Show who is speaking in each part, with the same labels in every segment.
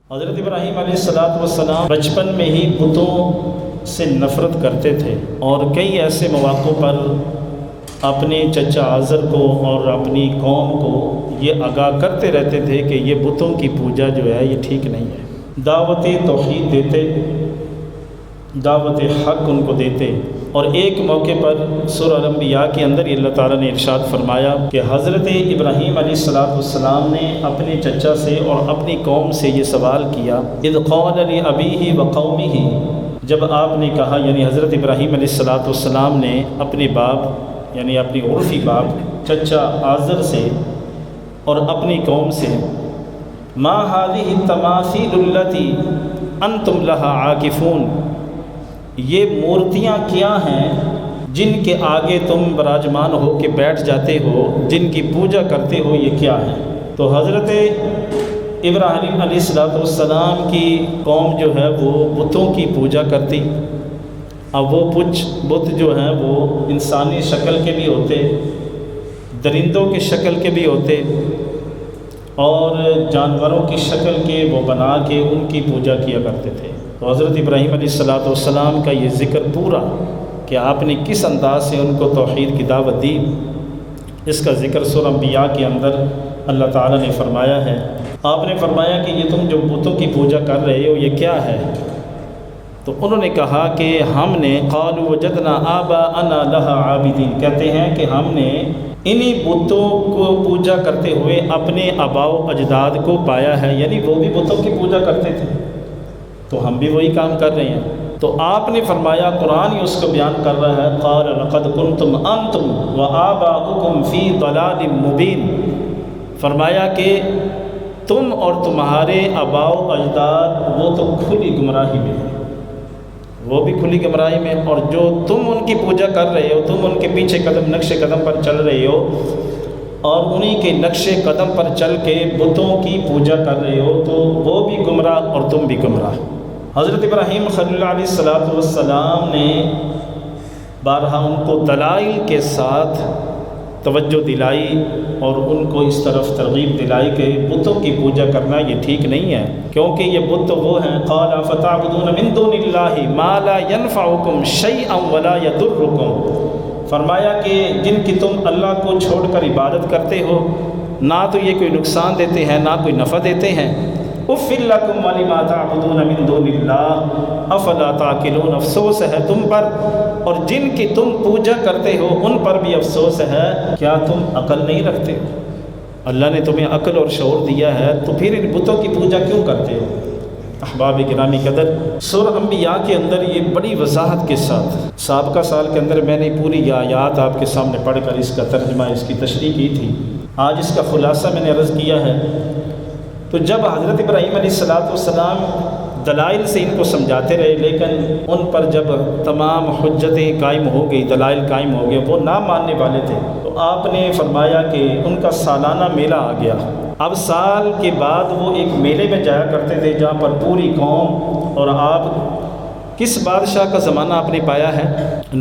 Speaker 1: حضرت ابراہیم علیہ السلام بچپن میں ہی بتوں سے نفرت کرتے تھے، اور کئی ایسے مواقع پر اپنے چچا آزر کو اور اپنی قوم کو یہ آگاہ کرتے رہتے تھے کہ یہ بتوں کی پوجا جو ہے یہ ٹھیک نہیں ہے۔ دعوت توحید دیتے، دعوت حق ان کو دیتے، اور ایک موقع پر سورہ الانبیاء کے اندر اللہ تعالیٰ نے ارشاد فرمایا کہ حضرت ابراہیم علیہ السلام نے اپنے چچا سے اور اپنی قوم سے یہ سوال کیا، اذ قال لأبیہ وقومہ، جب آپ نے کہا، یعنی حضرت ابراہیم علیہ السلام نے اپنے باپ یعنی اپنی عرفی باپ چچا آزر سے اور اپنی قوم سے، ما هذه التماثیل التي انتم لها عاکفون، یہ مورتیاں کیا ہیں جن کے آگے تم براجمان ہو کے بیٹھ جاتے ہو، جن کی پوجا کرتے ہو، یہ کیا ہے؟ تو حضرت ابراہیم علیہ السلام کی قوم جو ہے وہ بتوں کی پوجا کرتی۔ اب وہ کچھ بت جو ہیں وہ انسانی شکل کے بھی ہوتے، درندوں کی شکل کے بھی ہوتے، اور جانوروں کی شکل کے وہ بنا کے ان کی پوجا کیا کرتے تھے۔ تو حضرت ابراہیم علیہ السلام کا یہ ذکر پورا کہ آپ نے کس انداز سے ان کو توحید کی دعوت دی، اس کا ذکر سورہ انبیاء کے اندر اللہ تعالیٰ نے فرمایا ہے۔ آپ نے فرمایا کہ یہ تم جو بتوں کی پوجا کر رہے ہو یہ کیا ہے؟ تو انہوں نے کہا کہ ہم نے قالوا وجدنا آباءنا لها عابدین، کہتے ہیں کہ ہم نے انہی بتوں کو پوجا کرتے ہوئے اپنے آباء و اجداد کو پایا ہے، یعنی وہ بھی بتوں کی پوجا کرتے تھے تو ہم بھی وہی کام کر رہے ہیں۔ تو آپ نے فرمایا، قرآن ہی اس کو بیان کر رہا ہے، قال لقد کنتم انتم وآباؤکم فی ضلال مبین، فرمایا کہ تم اور تمہارے آباء و اجداد وہ تو کھلی گمراہی میں ہیں، وہ بھی کھلی گمراہی میں، اور جو تم ان کی پوجا کر رہے ہو، تم ان کے پیچھے نقش قدم پر چل رہے ہو، اور انہی کے نقش قدم پر چل کے بتوں کی پوجا کر رہے ہو، تو وہ بھی گمراہ اور تم بھی گمراہ۔ حضرت ابراہیم خلیل اللہ علیہ السلام نے بارہا ان کو دلائل کے ساتھ توجہ دلائی اور ان کو اس طرف ترغیب دلائی کہ بتوں کی پوجا کرنا یہ ٹھیک نہیں ہے، کیونکہ یہ بت وہ ہیں، قال فتعبدون من دون اللہ ما لا ينفعکم شیئا ولا یضرکم، فرمایا کہ جن کی تم اللہ کو چھوڑ کر عبادت کرتے ہو، نہ تو یہ کوئی نقصان دیتے ہیں نہ کوئی نفع دیتے ہیں۔ اف لکم ولما تعبدون من دون اللہ افلا تعقلون، افسوس ہے تم پر اور جن کی تم پوجا کرتے ہو ان پر بھی افسوس ہے، کیا تم عقل نہیں رکھتے؟ اللہ نے تمہیں عقل اور شعور دیا ہے تو پھر ان بتوں کی پوجا کیوں کرتے ہو؟ احباب گرامی قدر، سورہ انبیاء کے اندر یہ بڑی وضاحت کے ساتھ سابقہ سال کے اندر میں نے پوری یہ آیات آپ کے سامنے پڑھ کر اس کا ترجمہ، اس کی تشریح کی تھی، آج اس کا خلاصہ میں نے عرض کیا ہے۔ تو جب حضرت ابراہیم علیہ السلام دلائل سے ان کو سمجھاتے رہے، لیکن ان پر جب تمام حجتیں قائم ہو گئی، دلائل قائم ہو گئے، وہ نہ ماننے والے تھے، تو آپ نے فرمایا کہ ان کا سالانہ میلہ آ گیا۔ اب سال کے بعد وہ ایک میلے میں جایا کرتے تھے جہاں پر پوری قوم، اور آپ کس بادشاہ کا زمانہ آپ نے پایا ہے؟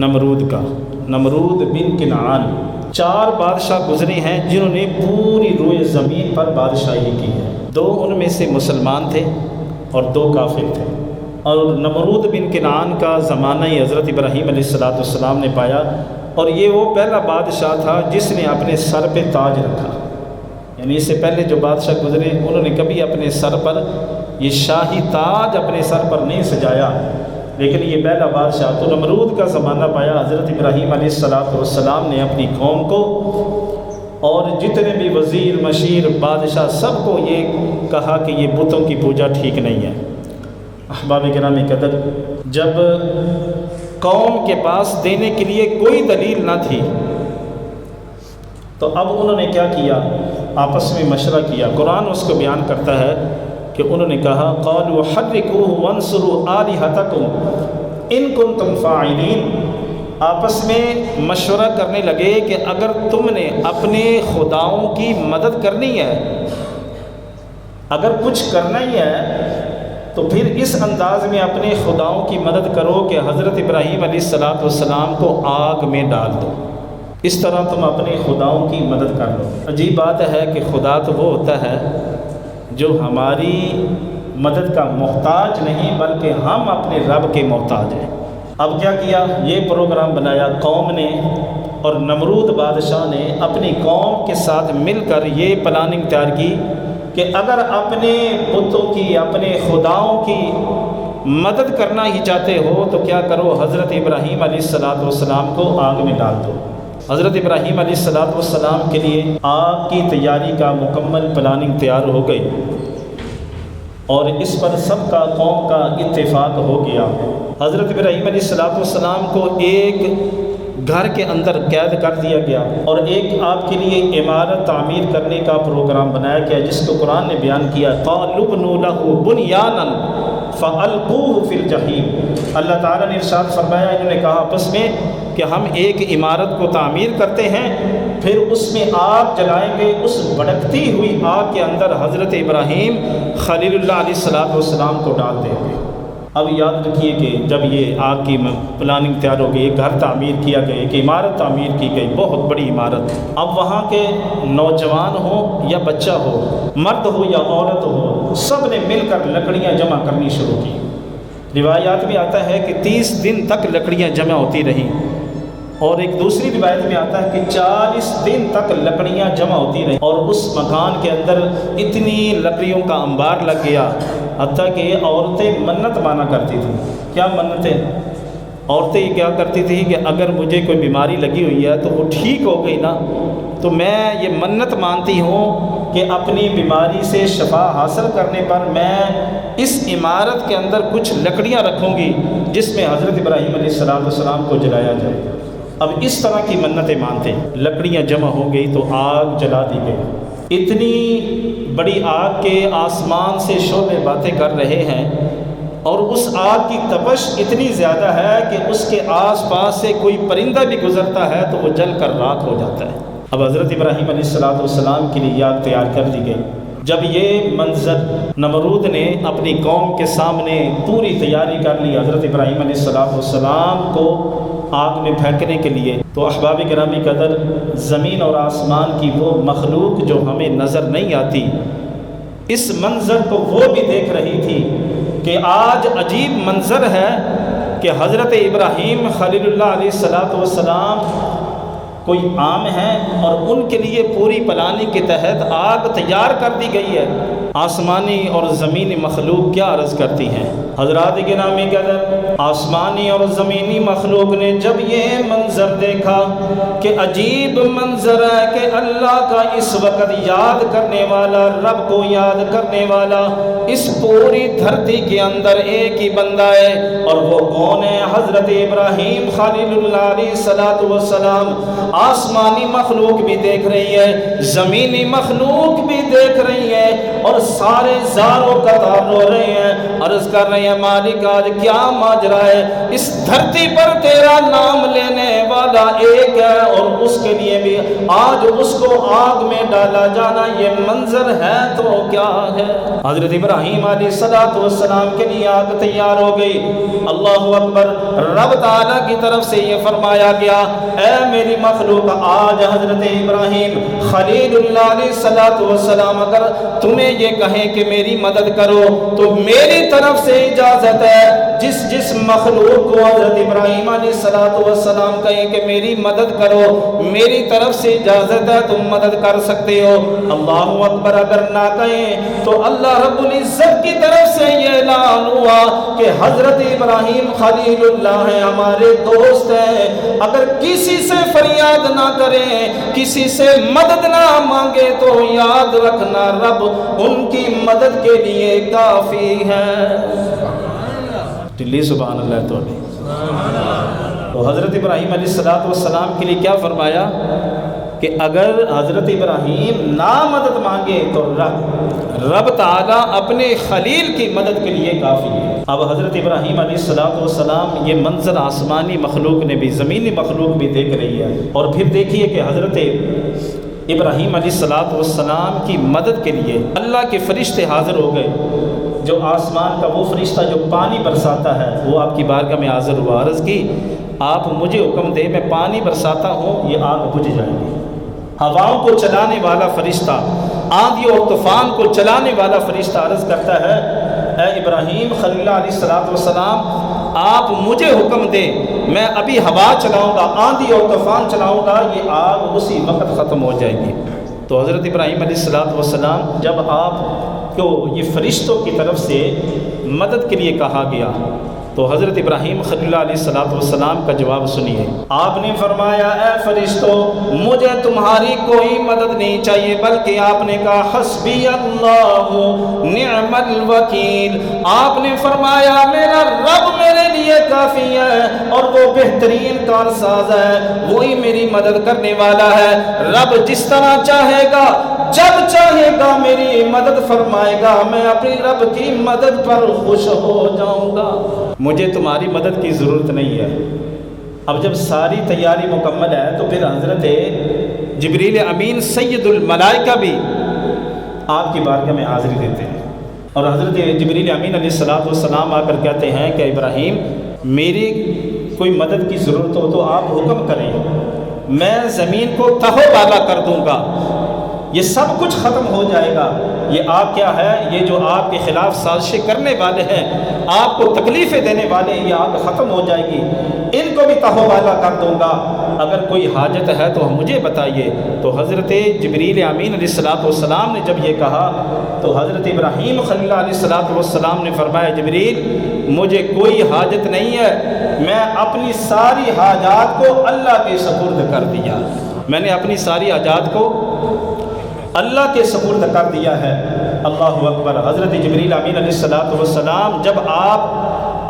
Speaker 1: نمرود کا، نمرود بن کنعان۔ 4 بادشاہ گزرے ہیں جنہوں نے پوری روئے زمین پر بادشاہی کی ہے، 2 ان میں سے مسلمان تھے اور 2 کافر تھے، اور نمرود بن کنعان کا زمانہ ہی حضرت ابراہیم علیہ السلام نے پایا، اور یہ وہ پہلا بادشاہ تھا جس نے اپنے سر پہ تاج رکھا، یعنی اس سے پہلے جو بادشاہ گزرے انہوں نے کبھی اپنے سر پر یہ شاہی تاج اپنے سر پر نہیں سجایا، لیکن یہ پہلا بادشاہ تو نمرود کا زمانہ پایا۔ حضرت ابراہیم علیہ السلام نے اپنی قوم کو اور جتنے بھی وزیر، مشیر، بادشاہ، سب کو یہ کہا کہ یہ بتوں کی پوجا ٹھیک نہیں ہے۔ احباب گرامی قدر، جب قوم کے پاس دینے کے لیے کوئی دلیل نہ تھی تو اب انہوں نے کیا کیا؟ آپس میں مشورہ کیا۔ قرآن اس کو بیان کرتا ہے کہ انہوں نے کہا، قالوا حرقوه وانصروا آلهتکم ان کنتم فاعلین، آپس میں مشورہ کرنے لگے کہ اگر تم نے اپنے خداؤں کی مدد کرنی ہے، اگر کچھ کرنا ہی ہے تو پھر اس انداز میں اپنے خداؤں کی مدد کرو کہ حضرت ابراہیم علیہ السلام کو آگ میں ڈال دو، اس طرح تم اپنے خداؤں کی مدد کر لو۔ عجیب بات ہے کہ خدا تو وہ ہوتا ہے جو ہماری مدد کا محتاج نہیں بلکہ ہم اپنے رب کے محتاج ہیں۔ اب کیا کیا، یہ پروگرام بنایا قوم نے، اور نمرود بادشاہ نے اپنی قوم کے ساتھ مل کر یہ پلاننگ تیار کی کہ اگر اپنے بتوں کی، اپنے خداؤں کی مدد کرنا ہی چاہتے ہو تو کیا کرو، حضرت ابراہیم علیہ السلام کو آگ میں ڈال دو۔ حضرت ابراہیم علیہ السلام کے لیے آگ کی تیاری کا مکمل پلاننگ تیار ہو گئی، اور اس پر سب کا، قوم کا اتفاق ہو گیا۔ حضرت ابراہیم علیہ السلام کو ایک گھر کے اندر قید کر دیا گیا، اور ایک آپ کے لیے عمارت تعمیر کرنے کا پروگرام بنایا گیا، جس کو قرآن نے بیان کیا، قَالُوا ابْنُوا لَهُ بُنْيَانًا فَأَلْقُوهُ فِي الْجَحِيمِ۔ اللہ تعالیٰ نے ارشاد فرمایا، انہوں نے کہا آپس میں کہ ہم ایک عمارت کو تعمیر کرتے ہیں، پھر اس میں آگ جلائیں گے، اس بھڑکتی ہوئی آگ کے اندر حضرت ابراہیم خلیل اللہ علیہ السلام کو ڈال دیں گے۔ اب یاد رکھیے کہ جب یہ آگ کی پلاننگ تیار ہو گئی، ایک گھر تعمیر کیا گیا، ایک عمارت تعمیر کی گئی، بہت بڑی عمارت۔ اب وہاں کے نوجوان ہو یا بچہ ہو، مرد ہو یا عورت ہو، سب نے مل کر لکڑیاں جمع کرنی شروع کی۔ روایات میں آتا ہے کہ 30 دن تک لکڑیاں جمع ہوتی رہیں، اور ایک دوسری روایت میں آتا ہے کہ 40 دن تک لکڑیاں جمع ہوتی رہیں، اور اس مکان کے اندر اتنی لکڑیوں کا انبار لگ گیا، حتیٰ کہ عورتیں منت مانا کرتی تھیں۔ کیا منتیں؟ عورتیں یہ کیا کرتی تھیں کہ اگر مجھے کوئی بیماری لگی ہوئی ہے تو وہ ٹھیک ہو گئی نا، تو میں یہ منت مانتی ہوں کہ اپنی بیماری سے شفا حاصل کرنے پر میں اس عمارت کے اندر کچھ لکڑیاں رکھوں گی جس میں حضرت ابراہیم علیہ السلام کو جلایا جائے گا۔ اب اس طرح کی منتیں مانتے، لکڑیاں جمع ہو گئی تو آگ جلا دی گئی۔ اتنی بڑی آگ کے آسمان سے شعلے باتیں کر رہے ہیں، اور اس آگ کی تپش اتنی زیادہ ہے کہ اس کے آس پاس سے کوئی پرندہ بھی گزرتا ہے تو وہ جل کر راکھ ہو جاتا ہے۔ اب حضرت ابراہیم علیہ السلام کے لیے یہ آگ تیار کر دی گئی۔ جب یہ منظر نمرود نے اپنی قوم کے سامنے پوری تیاری کر لی حضرت ابراہیم علیہ السلام کو آگ میں پھینکنے کے لیے، تو احباب گرامی قدر، زمین اور آسمان کی وہ مخلوق جو ہمیں نظر نہیں آتی، اس منظر کو وہ بھی دیکھ رہی تھی کہ آج عجیب منظر ہے کہ حضرت ابراہیم خلیل اللہ علیہ السلام کوئی عام ہے، اور ان کے لیے پوری پلاننگ کے تحت آگ تیار کر دی گئی ہے۔ آسمانی اور زمینی مخلوق کیا عرض کرتی ہیں؟ حضرات گرامی قدر، آسمانی اور زمینی مخلوق نے جب یہ منظر دیکھا کہ عجیب منظر ہے کہ اللہ کا اس وقت یاد کرنے والا، رب کو یاد کرنے والا اس پوری دھرتی کے اندر ایک ہی بندہ ہے، اور وہ کون ہے؟ حضرت ابراہیم خلیل اللہ علیہ السلام۔ آسمانی مخلوق بھی دیکھ رہی ہے، زمینی مخلوق بھی دیکھ رہی ہے، اور سارے زار و قطار رو رہے ہیں، عرض کر رہے ہیں مالک آج کیا ماجرا ہے؟ اس دھرتی پر تیرا نام لینے والا ایک ہے، اور اس کے لیے بھی آج اس کو آگ میں ڈالا جانا، یہ منظر ہے تو کیا ہے؟ حضرت ابراہیم علیہ السلام کے لیے آگ تیار ہو گئی۔ اللہ اکبر، رب تعالیٰ کی طرف سے یہ فرمایا گیا، اے میری مخلوق، آج حضرت ابراہیم خلیل اللہ علیہ السلام اگر تمہیں یہ کہیں کہ میری مدد کرو تو میری طرف سے اجازت ہے، جس مخلوق کو حضرت ابراہیم علیہ السلام کہیں کہ میری مدد کرو، میری طرف سے اجازت ہے، تم مدد کر سکتے ہو۔ اللہ اکبر، اگر نہ کہیں تو اللہ رب العزت کی طرف سے یہ اعلان ہوا کہ حضرت ابراہیم خلیل اللہ ہیں، ہمارے دوست ہیں، اگر کسی سے فریاد نہ کریں، کسی سے مدد نہ مانگے تو یاد رکھنا رب ان کی مدد کے لیے کافی ہے۔ دلی سبحان اللہ۔ تو حضرت ابراہیم علیہ السلام کے لیے کیا فرمایا کہ اگر حضرت ابراہیم نہ مدد مانگے تو رب تعالیٰ اپنے خلیل کی مدد کے لیے کافی ہے۔ اب حضرت ابراہیم علیہ السلام، یہ منظر آسمانی مخلوق نے بھی، زمینی مخلوق بھی دیکھ رہی ہے، اور پھر دیکھیے کہ حضرت ابراہیم علیہ السلام کی مدد کے لیے اللہ کے فرشتے حاضر ہو گئے۔ جو آسمان کا وہ فرشتہ جو پانی برساتا ہے وہ آپ کی بارگاہ میں حاضر ہوا، عرض کی آپ مجھے حکم دے، میں پانی برساتا ہوں، یہ آگ بجھ جائے گی۔ ہواؤں کو چلانے والا فرشتہ، آندھی اور طوفان کو چلانے والا فرشتہ عرض کرتا ہے اے ابراہیم خلیل اللہ علیہ السلام آپ مجھے حکم دے، میں ابھی ہوا چلاؤں گا، آندھی اور طوفان چلاؤں گا، یہ آگ اسی وقت ختم ہو جائے گی۔ تو حضرت ابراہیم علیہ السلام جب آپ کو یہ فرشتوں کی طرف سے مدد کے لیے کہا گیا تو حضرت ابراہیم خلیل اللہ علیہ السلام کا جواب سنیے۔ آپ نے فرمایا اے فرشتوں مجھے تمہاری کوئی مدد نہیں چاہیے، بلکہ آپ نے کہا حسبی اللہ نعم الوکیل۔ آپ نے فرمایا میرا رب میرے لیے کافی ہے اور وہ بہترین کارساز ہے، وہی میری مدد کرنے والا ہے۔ رب جس طرح چاہے گا جب چاہے گا میری مدد فرمائے گا، میں اپنی رب کی مدد پر خوش ہو جاؤں گا، مجھے تمہاری مدد کی ضرورت نہیں ہے۔ اب جب ساری تیاری مکمل ہے تو پھر حضرت جبریل امین سید الملائکہ بھی آپ کی بارگاہ میں حاضری دیتے ہیں، اور حضرت جبریل امین علیہ السلام آ کر کہتے ہیں کہ ابراہیم میری کوئی مدد کی ضرورت ہو تو آپ حکم کریں، میں زمین کو تہو بالا کر دوں گا، یہ سب کچھ ختم ہو جائے گا۔ یہ آپ کیا ہے، یہ جو آپ کے خلاف سازشیں کرنے والے ہیں، آپ کو تکلیفیں دینے والے ہیں، یہ آگ ختم ہو جائے گی، ان کو بھی تہو بالا کر دوں گا، اگر کوئی حاجت ہے تو مجھے بتائیے۔ تو حضرت جبریل امین علیہ السلام نے جب یہ کہا تو حضرت ابراہیم خلیل علیہ السلام نے فرمایا جبریل مجھے کوئی حاجت نہیں ہے، میں اپنی ساری حاجات کو اللہ کے سپرد کر دیا، میں نے اپنی ساری حاجات کو اللہ کے سپرد کر دیا ہے۔ اللہ اکبر۔ حضرت جبریل امین علیہ السلام جب آپ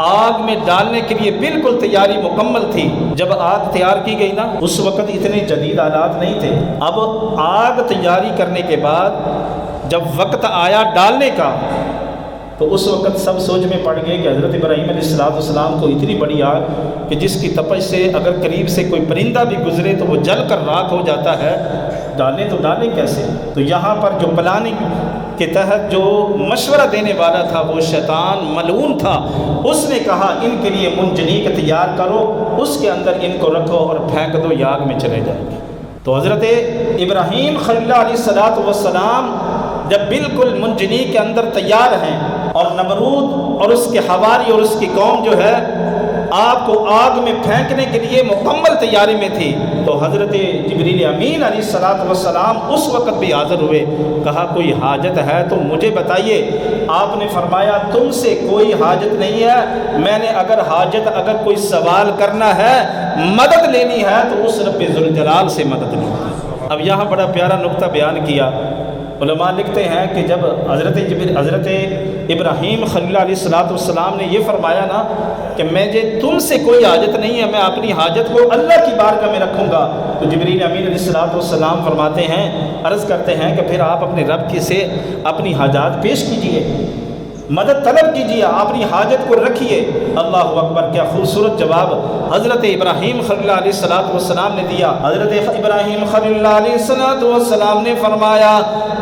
Speaker 1: آگ میں ڈالنے کے لیے بالکل تیاری مکمل تھی، جب آگ تیار کی گئی نا اس وقت اتنے جدید آلات نہیں تھے، اب آگ تیاری کرنے کے بعد جب وقت آیا ڈالنے کا تو اس وقت سب سوچ میں پڑ گئے کہ حضرت ابراہیم علیہ السلام کو اتنی بڑی آگ کہ جس کی تپش سے اگر قریب سے کوئی پرندہ بھی گزرے تو وہ جل کر راکھ ہو جاتا ہے، ڈالیں تو ڈالیں کیسے؟ تو یہاں پر جو پلاننگ کے تحت جو مشورہ دینے والا تھا وہ شیطان ملعون تھا، اس نے کہا ان کے لیے منجنیق تیار کرو، اس کے اندر ان کو رکھو اور پھینک دو، یہ آگ میں چلے جائیں گے۔ تو حضرت ابراہیم خلیل علیہ السلام جب بالکل منجنیق کے اندر تیار ہیں اور نمرود اور اس کے حواری اور اس کی قوم جو ہے آپ کو آگ میں پھینکنے کے لیے مکمل تیاری میں تھی، تو حضرت جبریل امین علیہ السلام اس وقت بھی حاضر ہوئے، کہا کوئی حاجت ہے تو مجھے بتائیے۔ آپ نے فرمایا تم سے کوئی حاجت نہیں ہے، میں نے اگر کوئی سوال کرنا ہے مدد لینی ہے تو اس رب ذوالجلال سے مدد لیں۔ اب یہاں بڑا پیارا نقطہ بیان کیا، علماء لکھتے ہیں کہ جب حضرت ابراہیم خلیل علیہ السلام نے یہ فرمایا نا کہ مجھے تم سے کوئی حاجت نہیں ہے، میں اپنی حاجت کو اللہ کی بارگاہ میں رکھوں گا، تو جبریل امین علیہ السلام فرماتے ہیں، عرض کرتے ہیں کہ پھر آپ اپنے رب کی سے اپنی حاجات پیش کیجئے، مدد طلب کیجئے، اپنی حاجت کو رکھیے۔ اللہ اکبر، کیا خوبصورت جواب حضرت ابراہیم خلیل علیہ السلام نے دیا۔ حضرت ابراہیم خلیل علیہ السلام نے فرمایا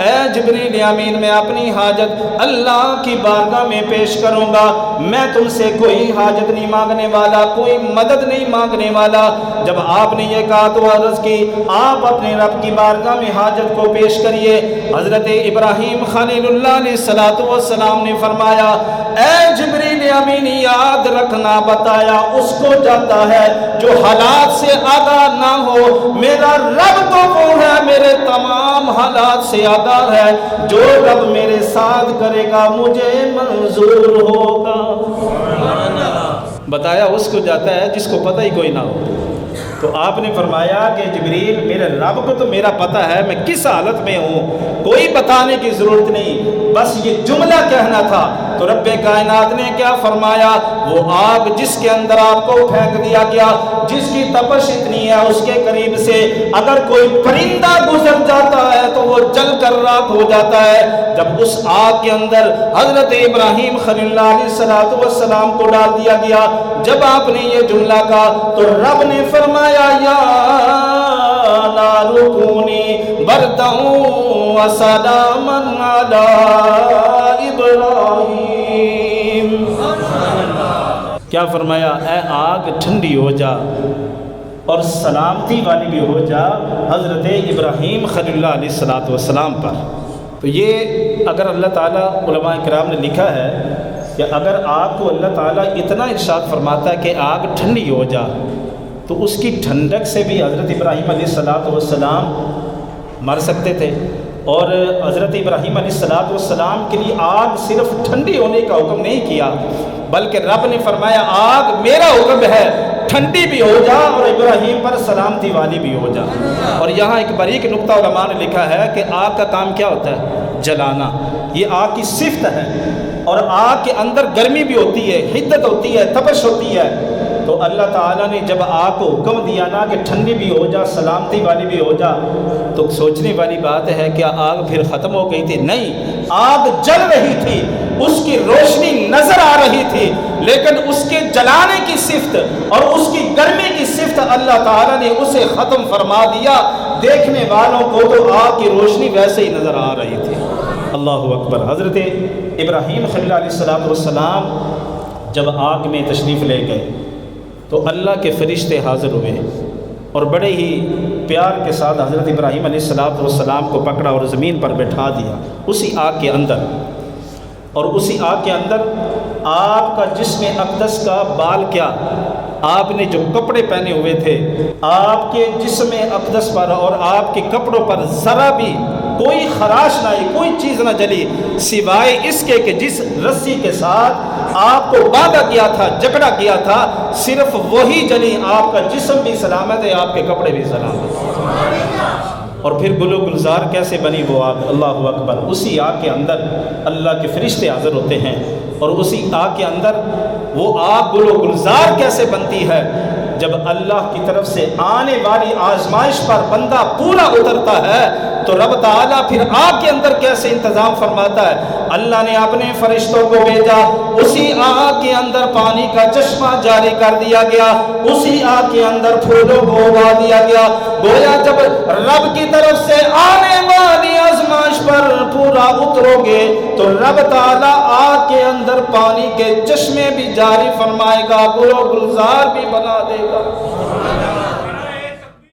Speaker 1: اے جبریل امین میں اپنی حاجت اللہ کی بارگاہ میں پیش کروں گا، میں تم سے کوئی حاجت نہیں مانگنے والا، کوئی مدد نہیں مانگنے والا۔ جب آپ نے یہ کہا تو عرض کی آپ اپنے رب کی بارگاہ میں حاجت کو پیش کریے۔ حضرت ابراہیم خلیل اللہ علیہ السلام نے فرمایا اے جبریل امین یاد رکھنا بتایا اس کو جاتا ہے جو حالات سے آگاہ نہ ہو، میرا رب تو وہ ہے میرے تمام حالات سے آگاہ ہے، جو رب میرے ساتھ کرے گا مجھے منظور ہوگا۔ بتایا اس کو جاتا ہے جس کو پتہ ہی کوئی نہ ہو۔ تو آپ نے فرمایا کہ جبریل میرے رب کو تو میرا پتہ ہے میں کس حالت میں ہوں، کوئی بتانے کی ضرورت نہیں، بس یہ جملہ کہنا تھا۔ تو رب کائنات نے کیا فرمایا، وہ آگ جس کے اندر آپ کو پھینک دیا گیا، جس کی تپش اتنی ہے اس کے قریب سے اگر کوئی پرندہ گزر جاتا ہے تو وہ جل کر راکھ ہو جاتا ہے۔ جب اس آگ کے اندر حضرت ابراہیم خلیل علیہ السلام کو ڈال دیا گیا، جب آپ نے یہ جملہ کہا تو رب نے فرمایا یا نار کونی بردا وسلاما علی ابراہیم۔ کیا فرمایا، اے آگ ٹھنڈی ہو جا اور سلامتی والی بھی ہو جا حضرت ابراہیم خلیل علیہ السلام پر۔ تو یہ اگر اللہ تعالیٰ علماء کرام نے لکھا ہے کہ اگر آگ کو اللہ تعالیٰ اتنا ارشاد فرماتا ہے کہ آگ ٹھنڈی ہو جا، تو اس کی ٹھنڈک سے بھی حضرت ابراہیم علیہ السلام مر سکتے تھے۔ اور حضرت ابراہیم علیہ السلام کے لیے آگ صرف ٹھنڈی ہونے کا حکم نہیں کیا، بلکہ رب نے فرمایا آگ میرا حکم ہے ٹھنڈی بھی ہو جا اور ابراہیم پر سلامتی والی بھی ہو جا۔ اور یہاں ایک باریک نقطہ علماء نے لکھا ہے کہ آگ کا کام کیا ہوتا ہے؟ جلانا، یہ آگ کی صفت ہے، اور آگ کے اندر گرمی بھی ہوتی ہے، حدت ہوتی ہے، تپش ہوتی ہے۔ تو اللہ تعالیٰ نے جب آگ کو حکم دیا نا کہ ٹھنڈی بھی ہو جا، سلامتی والی بھی ہو جا، تو سوچنے والی بات ہے کیا آگ پھر ختم ہو گئی تھی؟ نہیں، آگ جل رہی تھی، اس کی روشنی نظر آ رہی تھی، لیکن اس کے جلانے کی صفت اور اس کی گرمی کی صفت اللہ تعالیٰ نے اسے ختم فرما دیا۔ دیکھنے والوں کو تو آگ کی روشنی ویسے ہی نظر آ رہی تھی۔ اللہ اکبر۔ حضرت ابراہیم خلیل علیہ السلام جب آگ میں تشریف لے گئے تو اللہ کے فرشتے حاضر ہوئے اور بڑے ہی پیار کے ساتھ حضرت ابراہیم علیہ السلام کو پکڑا اور زمین پر بٹھا دیا اسی آگ کے اندر۔ اور اسی آگ کے اندر آپ کا جسم اقدس کا بال کیا، آپ نے جو کپڑے پہنے ہوئے تھے، آپ کے جسم اقدس پر اور آپ کے کپڑوں پر ذرا بھی کوئی خراش نہ آئی، کوئی چیز نہ جلی، سوائے اس کے کہ جس رسی کے ساتھ آپ کو باندھا گیا تھا، جکڑا گیا تھا، صرف وہی جلی۔ آپ کا جسم بھی سلامت ہے، آپ کے کپڑے بھی سلامت ہیں۔ اور پھر گل و گلزار کیسے بنی وہ آگ؟ اللہ اکبر۔ اسی آگ کے اندر اللہ کے فرشتے حاضر ہوتے ہیں، اور اسی آگ کے اندر وہ آگ گل و گلزار کیسے بنتی ہے؟ جب اللہ کی طرف سے آنے والی آزمائش پر بندہ پورا اترتا ہے تو رب تعالیٰ پھر آگ کے اندر کیسے انتظام فرماتا ہے؟ اللہ نے اپنے فرشتوں کو بھیجا، اسی آگ کے اندر پانی کا چشمہ جاری کر دیا گیا، اسی آگ کے اندر پھولوں کو اگا دیا گیا۔ گویا جب رب کی طرف سے آنے والی آزمائش پر پورا اترو گے تو رب تعالیٰ آگ کے اندر پانی کے چشمے بھی جاری فرمائے گا، گل و گلزار بھی بنا دے گا۔